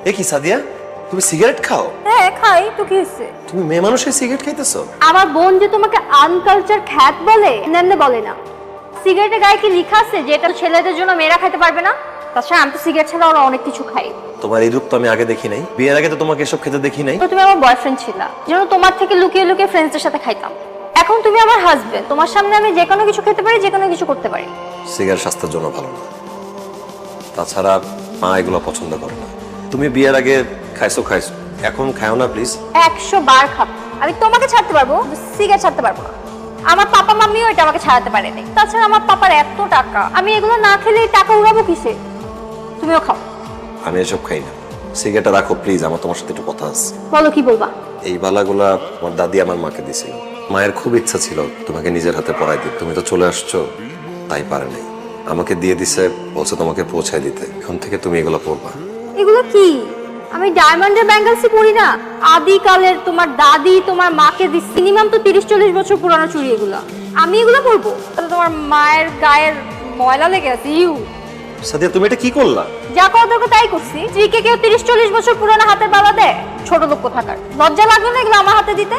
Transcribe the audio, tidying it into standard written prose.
এ কি সাদিয়া, তুমি সিগারেট খাও? হ্যাঁ খাই, তো কি হয়েছে? তুমি মেয়ে মানুষের সিগারেট খাইতেছো? আমার বোন যে তোমাকে আনকালচার খ্যাত বলে, এমনি বলে না। সিগারেটের গায়ে কি লেখা আছে যে এটা ছেলেদের জন্য মেয়েরা খেতে পারবে না? তাছাড়া আমি তো সিগারেট ছাড়া আরো অনেক কিছু খাই। তোমার এই রূপ তো আমি আগে দেখি নাই, বিয়ের আগে তো তোমাকে এসব খেতে দেখি নাই। তো তুমি আমার বয়ফ্রেন্ড ছিলা, যেন তোমার থেকে লুকিয়ে লুকিয়ে ফ্রেন্ডসদের সাথে খাইতাম। এখন তুমি আমার হাজবেন্ড, তোমার সামনে আমি যে কোনো কিছু খেতে পারি, যে কোনো কিছু করতে পারি। সিগারেট স্বাস্থ্যের জন্য ভালো না, তাছাড়া মা এগুলো পছন্দ করে না। তুমি বিয়ের আগে খাইছো, এখন খাও না প্লিজ। 100 বার খাবো। আমি তোমাকে ছাড়তে পারবো, সিগারেট ছাড়তে পারবো না। আমার পাপা মাম্মিও এটা আমাকে ছাড়াতে পারেনি। তাছাড়া আমার পাপার এত টাকা, আমি এগুলো না খেলে এই টাকা উড়াবো কিসে? তুমিও খাও। আমি এসব খাই না, সিগারেটটা রাখো প্লিজ, আমার তোমার সাথে একটু কথা আছে। বলো, কি বলবা? এই বালাগুলা আমার দাদি আমার মাকে দিছিল। মায়ের খুব ইচ্ছা ছিল তোমাকে নিজের হাতে পরাই দিতে, তুমি তো চলে আসছো তাই পারে নাই। আমাকে দিয়ে দিছে, বলছে তোমাকে পৌঁছায় দিতে। এখন থেকে তুমি এগুলো পরবা। এগুলো কি? আমি ডায়মন্ডের ব্যাঙ্গলসই পরি না? আদিকালের তোমার দাদি তোমার মাকে দিচ্ছে, মিনিমাম তো 30-40 বছর পুরানো চুড়ি এগুলো। আমি এগুলো পরবো? তাহলে তোমার মায়ের গায়ের ময়লা লেগে আছে। সাদিয়া, তুমি এটা কি করলা? যা করা দরকার তাই করছি। স্ত্রীকে কেউ 30-40 বছর পুরানো হাতের বালা দেয়? ছোট লোক কোথাকার। লজ্জা লাগলো না এগুলো আমার হাতে দিতে?